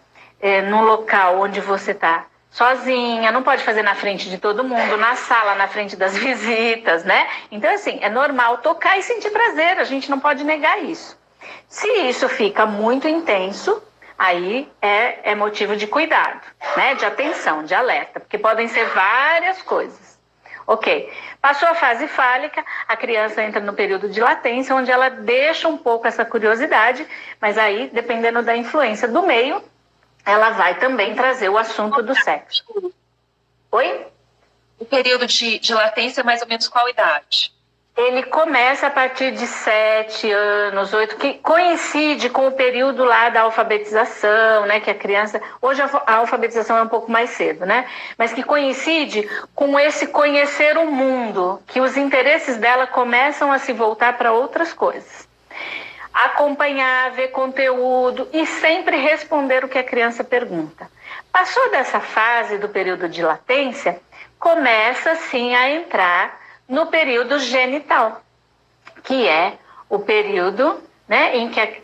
no local onde você está sozinha, não pode fazer na frente de todo mundo, na sala, na frente das visitas, né? Então, assim, é normal tocar e sentir prazer, a gente não pode negar isso. Se isso fica muito intenso, aí é motivo de cuidado, né? De atenção, de alerta, porque podem ser várias coisas. Ok, passou a fase fálica, a criança entra no período de latência, onde ela deixa um pouco essa curiosidade, mas aí, dependendo da influência do meio, ela vai também trazer o assunto do sexo. Oi? O período de latência é mais ou menos qual idade? Ele começa a partir de 7 anos, 8, que coincide com o período lá da alfabetização, né? Que a criança... Hoje a alfabetização é um pouco mais cedo, né? Mas que coincide com esse conhecer o mundo, que os interesses dela começam a se voltar para outras coisas. Acompanhar, ver conteúdo e sempre responder o que a criança pergunta. Passou dessa fase do período de latência, começa sim a entrar no período genital, que é o período, né, em que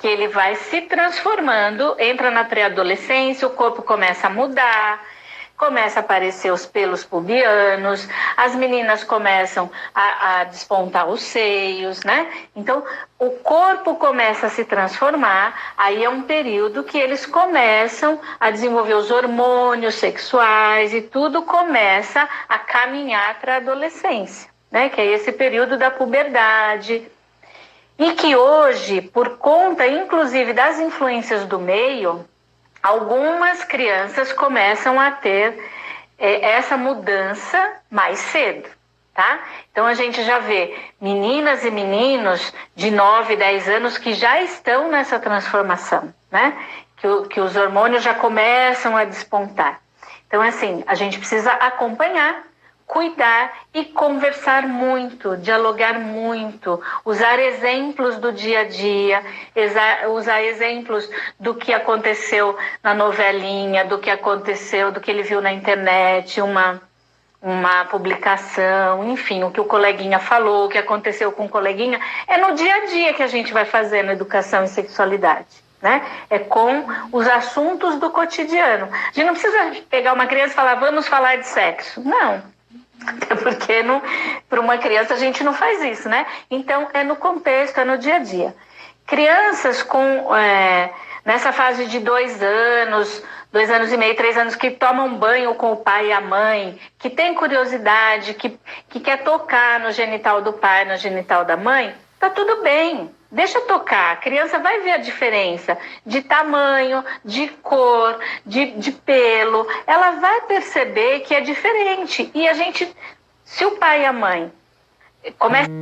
ele vai se transformando, entra na pré-adolescência, o corpo começa a mudar, começa a aparecer os pelos pubianos, as meninas começam a despontar os seios, né? Então, o corpo começa a se transformar, aí é um período que eles começam a desenvolver os hormônios sexuais e tudo começa a caminhar para a adolescência, né? Que é esse período da puberdade. E que hoje, por conta, inclusive, das influências do meio, algumas crianças começam a ter essa mudança mais cedo, tá? Então a gente já vê meninas e meninos de 9, 10 anos que já estão nessa transformação, né? Que os hormônios já começam a despontar. Então, assim, a gente precisa acompanhar, cuidar e conversar muito, dialogar muito, usar exemplos do dia a dia, usar exemplos do que aconteceu na novelinha, do que aconteceu, do que ele viu na internet, uma publicação, enfim, o que o coleguinha falou, o que aconteceu com o coleguinha, é no dia a dia que a gente vai fazendo educação e sexualidade. Né? É com os assuntos do cotidiano. A gente não precisa pegar uma criança e falar, vamos falar de sexo. Não. Porque para uma criança a gente não faz isso, né? Então é no contexto, é no dia a dia. Crianças nessa fase de 2 anos, 2 anos e meio, 3 anos, que tomam banho com o pai e a mãe, que tem curiosidade, que quer tocar no genital do pai, no genital da mãe, tá tudo bem. Deixa tocar, a criança vai ver a diferença de tamanho, de cor, de pelo. Ela vai perceber que é diferente. E a gente, se o pai e a mãe começam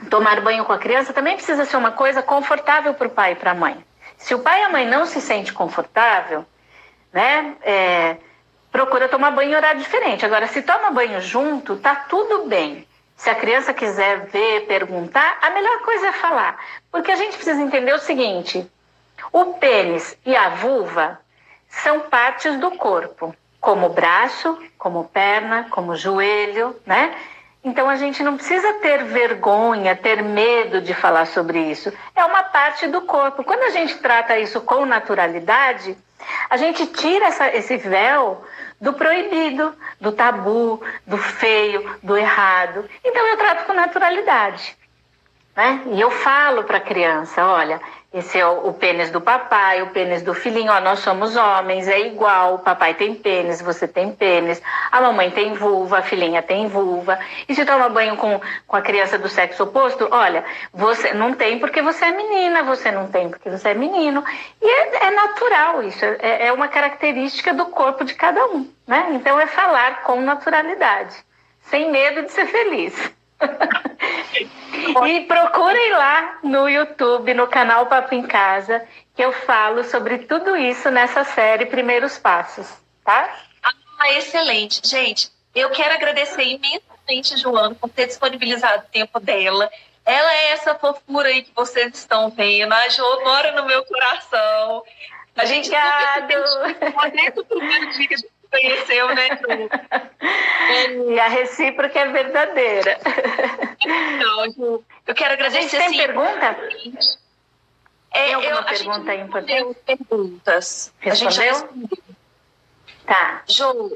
a tomar banho com a criança, também precisa ser uma coisa confortável para o pai e para a mãe. Se o pai e a mãe não se sentem confortável, né, procura tomar banho em horário diferente. Agora, se toma banho junto, tá tudo bem. Se a criança quiser ver, perguntar, a melhor coisa é falar. Porque a gente precisa entender o seguinte, o pênis e a vulva são partes do corpo, como o braço, como perna, como joelho, né? Então a gente não precisa ter vergonha, ter medo de falar sobre isso. É uma parte do corpo. Quando a gente trata isso com naturalidade, a gente tira esse véu do proibido, do tabu, do feio, do errado. Então eu trato com naturalidade, né? E eu falo para a criança, olha, esse é o pênis do papai, o pênis do filhinho, ó, nós somos homens, é igual, o papai tem pênis, você tem pênis, a mamãe tem vulva, a filhinha tem vulva. E se toma banho com a criança do sexo oposto, olha, você não tem porque você é menina, você não tem porque você é menino. E é natural isso, é uma característica do corpo de cada um, né? Então é falar com naturalidade, sem medo de ser feliz. E procurem lá no YouTube, no canal Papo em Casa, que eu falo sobre tudo isso nessa série Primeiros Passos, tá? Excelente. Gente, eu quero agradecer imensamente a Joana por ter disponibilizado o tempo dela. Ela é essa fofura aí que vocês estão vendo. A Jo mora no meu coração. A gente desde o primeiro dia que a gente conheceu, né, Jo? E a recíproca é verdadeira. Então, eu quero agradecer. A gente tem pergunta? Tem alguma pergunta importante? Perguntas. Respondeu? Tá. Jo,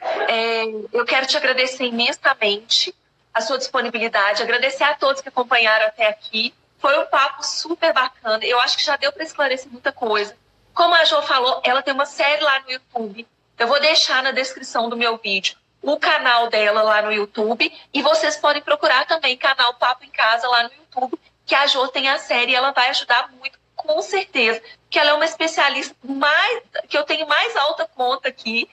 eu quero te agradecer imensamente a sua disponibilidade, agradecer a todos que acompanharam até aqui. Foi um papo super bacana. Eu acho que já deu para esclarecer muita coisa. Como a Jo falou, ela tem uma série lá no YouTube. Eu vou deixar na descrição do meu vídeo o canal dela lá no YouTube. E vocês podem procurar também canal Papo em Casa lá no YouTube. que a Jo tem a série e ela vai ajudar muito, com certeza. Porque ela é uma especialista que eu tenho mais alta conta aqui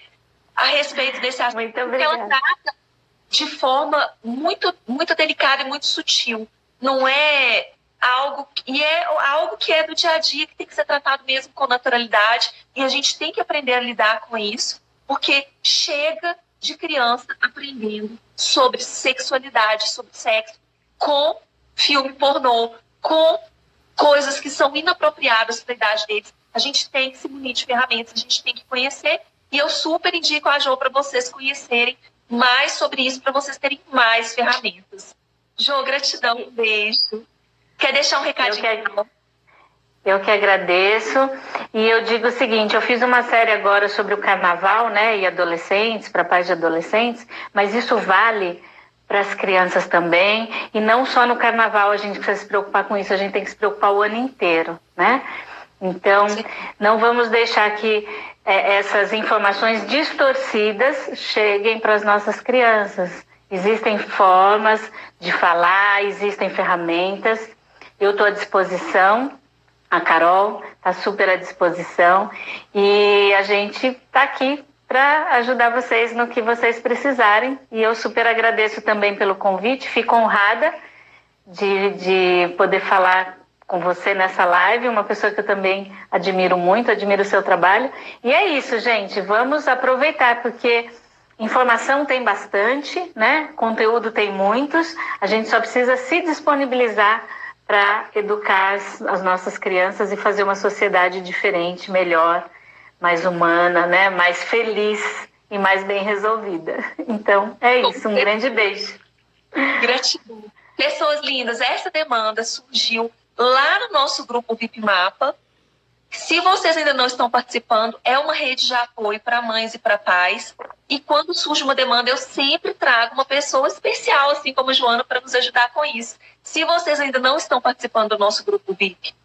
a respeito desse assunto. Muito porque obrigada. ela trata de forma muito, muito delicada e muito sutil. Não é algo... E é algo que é do dia a dia, que tem que ser tratado mesmo com naturalidade. E a gente tem que aprender a lidar com isso. Porque chega de criança aprendendo sobre sexualidade, sobre sexo, com filme pornô, com coisas que são inapropriadas para a idade deles. A gente tem que se munir de ferramentas, a gente tem que conhecer. E eu super indico a Jo para vocês conhecerem mais sobre isso, para vocês terem mais ferramentas. Jo, gratidão, um beijo. Quer deixar um recadinho? Eu que agradeço. E eu digo o seguinte, eu fiz uma série agora sobre o carnaval, né, e adolescentes, para pais de adolescentes, mas isso vale para as crianças também, e não só no carnaval a gente precisa se preocupar com isso, a gente tem que se preocupar o ano inteiro, né? Então, não vamos deixar que essas informações distorcidas cheguem para as nossas crianças. Existem formas de falar, existem ferramentas, eu estou à disposição. A Carol está super à disposição e a gente está aqui para ajudar vocês no que vocês precisarem. E eu super agradeço também pelo convite, fico honrada de poder falar com você nessa live, uma pessoa que eu também admiro muito, admiro o seu trabalho. E é isso, gente, vamos aproveitar, porque informação tem bastante, né? Conteúdo tem muitos, a gente só precisa se disponibilizar para educar as nossas crianças e fazer uma sociedade diferente, melhor, mais humana, né? Mais feliz e mais bem resolvida. Então, é isso. Um grande beijo. Gratidão. Pessoas lindas, essa demanda surgiu lá no nosso grupo VIP Mapa. Se vocês ainda não estão participando, é uma rede de apoio para mães e para pais. E quando surge uma demanda, eu sempre trago uma pessoa especial, assim como a Joana, para nos ajudar com isso. Se vocês ainda não estão participando do nosso grupo VIP,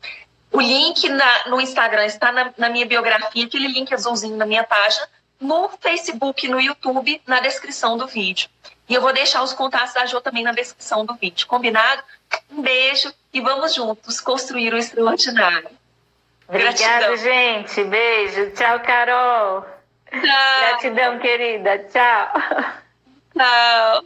o link no Instagram está na minha biografia, aquele link azulzinho na minha página, no Facebook e no YouTube, na descrição do vídeo. E eu vou deixar os contatos da Jo também na descrição do vídeo. Combinado? Um beijo e vamos juntos construir o extraordinário. Obrigada, gente. Beijo. Tchau, Carol. Tchau. Gratidão, querida. Tchau. Tchau.